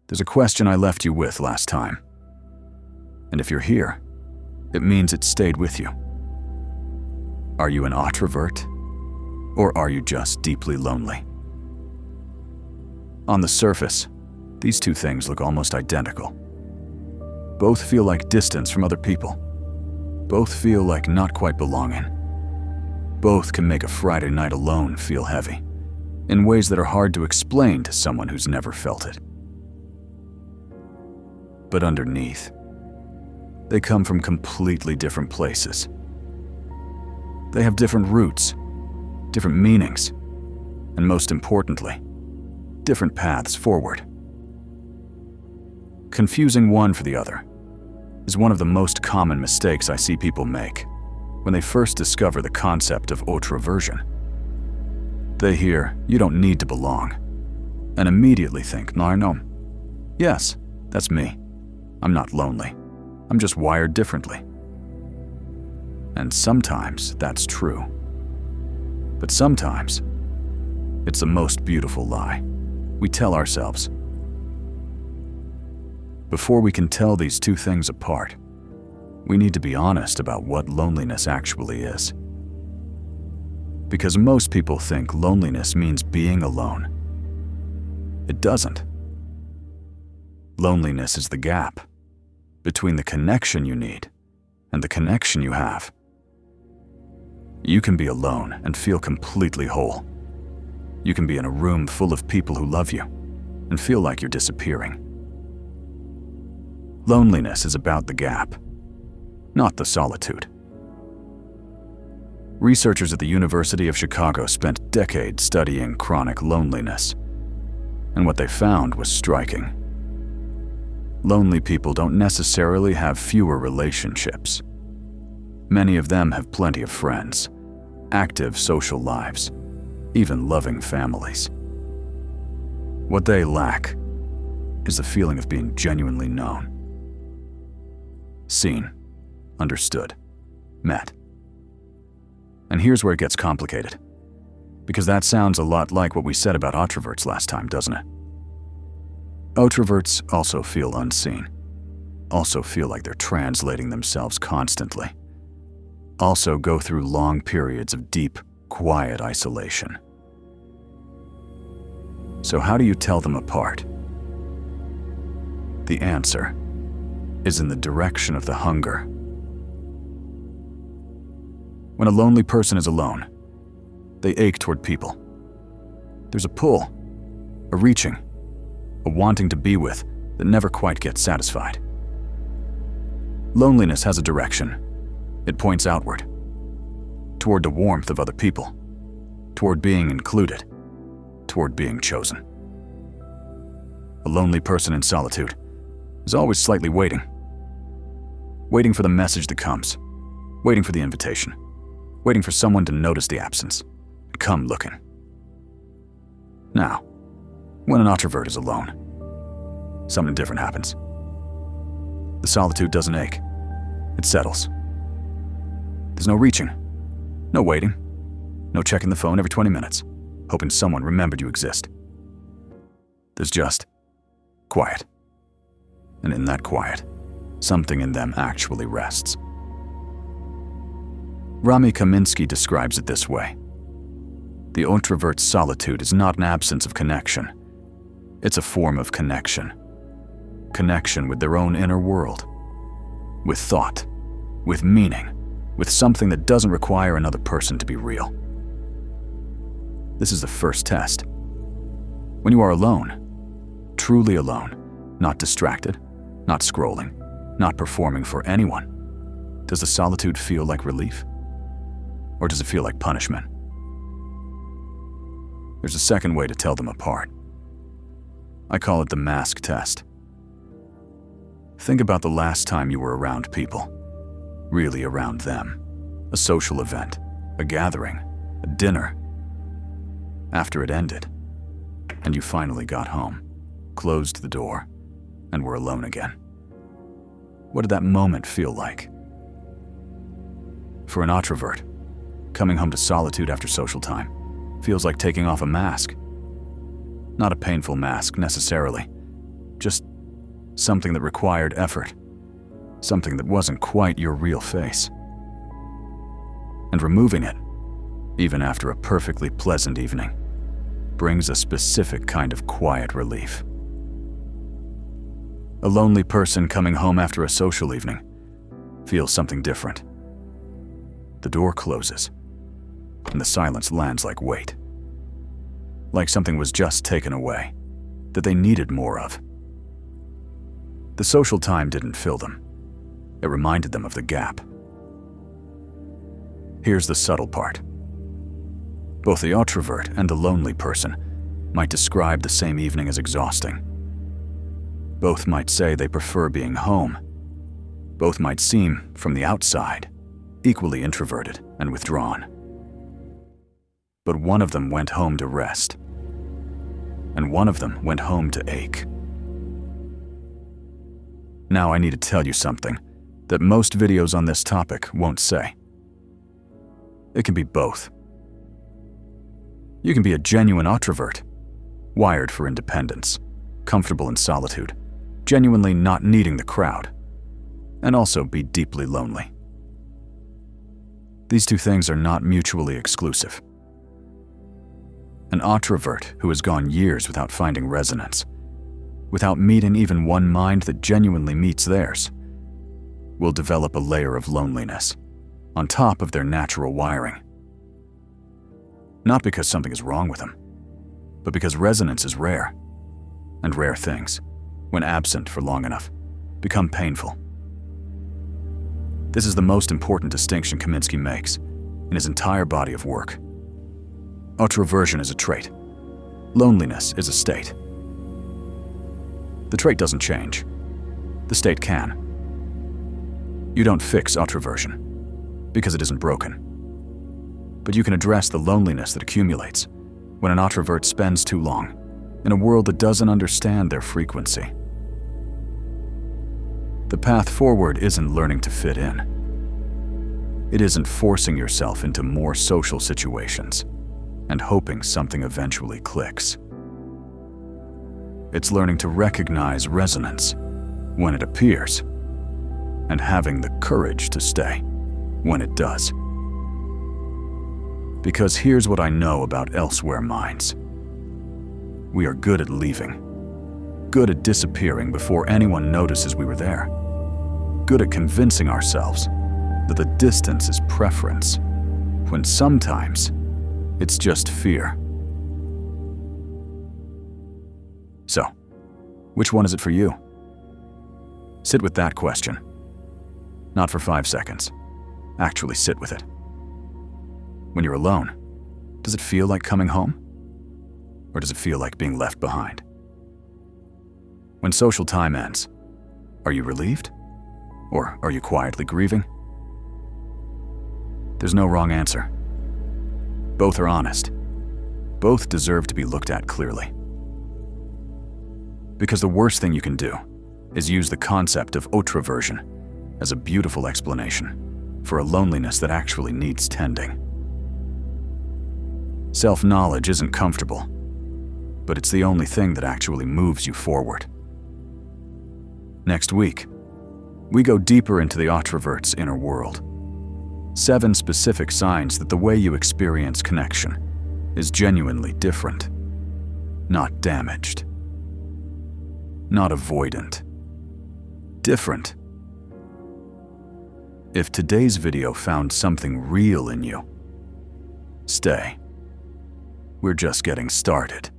There's a question I left you with last time. And if you're here, it means it stayed with you. Are you an Otrovert, or are you just deeply lonely? On the surface, these two things look almost identical. Both feel like distance from other people. Both feel like not quite belonging. Both can make a Friday night alone feel heavy, in ways that are hard to explain to someone who's never felt it. But underneath, they come from completely different places. They have different roots, different meanings, and most importantly, different paths forward. Confusing one for the other is one of the most common mistakes I see people make when they first discover the concept of otroversion. They hear, "You don't need to belong," and immediately think, "No, yes, that's me. I'm not lonely. I'm just wired differently." And sometimes that's true. But sometimes it's the most beautiful lie we tell ourselves. Before we can tell these two things apart, we need to be honest about what loneliness actually is. Because most people think loneliness means being alone. It doesn't. Loneliness is the gap between the connection you need and the connection you have. You can be alone and feel completely whole. You can be in a room full of people who love you and feel like you're disappearing. Loneliness is about the gap, not the solitude. Researchers at the University of Chicago spent decades studying chronic loneliness, and what they found was striking. Lonely people don't necessarily have fewer relationships. Many of them have plenty of friends, active social lives, even loving families. What they lack is the feeling of being genuinely known. Seen, understood, met. And here's where it gets complicated, because that sounds a lot like what we said about Otroverts last time, doesn't it? Otroverts also feel unseen, also feel like they're translating themselves constantly, also go through long periods of deep, quiet isolation. So how do you tell them apart? The answer is in the direction of the hunger. When a lonely person is alone, they ache toward people. There's a pull, a reaching, a wanting to be with that never quite gets satisfied. Loneliness has a direction. It points outward, toward the warmth of other people, toward being included, toward being chosen. A lonely person in solitude is always slightly waiting for the message that comes, waiting for the invitation, waiting for someone to notice the absence and come looking. Now, when an Otrovert is alone, something different happens. The solitude doesn't ache, it settles. There's no reaching, no waiting, no checking the phone every 20 minutes, hoping someone remembered you exist. There's just quiet. And in that quiet, something in them actually rests. Rami Kaminsky describes it this way: the Otrovert's solitude is not an absence of connection. It's a form of connection. Connection with their own inner world, with thought, with meaning, with something that doesn't require another person to be real. This is the first test. When you are alone, truly alone, not distracted, not scrolling, not performing for anyone, does the solitude feel like relief? Or does it feel like punishment? There's a second way to tell them apart. I call it the mask test. Think about the last time you were around people, really around them. A social event, a gathering, a dinner. After it ended, and you finally got home, closed the door, and were alone again. What did that moment feel like? For an Otrovert, coming home to solitude after social time feels like taking off a mask. Not a painful mask necessarily, Just something that required effort. Something that wasn't quite your real face. And removing it, even after a perfectly pleasant evening, brings a specific kind of quiet relief. A lonely person coming home after a social evening feels something different. The door closes, and the silence lands like weight. Like something was just taken away, that they needed more of. The social time didn't fill them. It reminded them of the gap. Here's the subtle part. Both the otrovert and the lonely person might describe the same evening as exhausting. Both might say they prefer being home. Both might seem, from the outside, equally introverted and withdrawn. But one of them went home to rest, and one of them went home to ache. Now I need to tell you something that most videos on this topic won't say. It can be both. You can be a genuine otrovert, wired for independence, comfortable in solitude, genuinely not needing the crowd, and also be deeply lonely. These two things are not mutually exclusive. An otrovert who has gone years without finding resonance, without meeting even one mind that genuinely meets theirs, will develop a layer of loneliness on top of their natural wiring. Not because something is wrong with them, but because resonance is rare, and rare things, when absent for long enough, become painful. This is the most important distinction Kaminsky makes in his entire body of work. Otroversion is a trait. Loneliness is a state. The trait doesn't change. The state can. You don't fix otroversion, because it isn't broken. But you can address the loneliness that accumulates when an otrovert spends too long in a world that doesn't understand their frequency. The path forward isn't learning to fit in. It isn't forcing yourself into more social situations and hoping something eventually clicks. It's learning to recognize resonance when it appears and having the courage to stay when it does. Because here's what I know about elsewhere minds. We are good at leaving, good at disappearing before anyone notices we were there, good at convincing ourselves that the distance is preference, when sometimes it's just fear. So, which one is it for you? Sit with that question. Not for 5 seconds. Actually sit with it. When you're alone, does it feel like coming home? Or does it feel like being left behind? When social time ends, are you relieved? Or are you quietly grieving? There's no wrong answer. Both are honest. Both deserve to be looked at clearly. Because the worst thing you can do is use the concept of otroversion as a beautiful explanation for a loneliness that actually needs tending. Self-knowledge isn't comfortable, but it's the only thing that actually moves you forward. Next week, we go deeper into the otrovert's inner world. 7 specific signs that the way you experience connection is genuinely different, not damaged, not avoidant, different. If today's video found something real in you, stay. We're just getting started.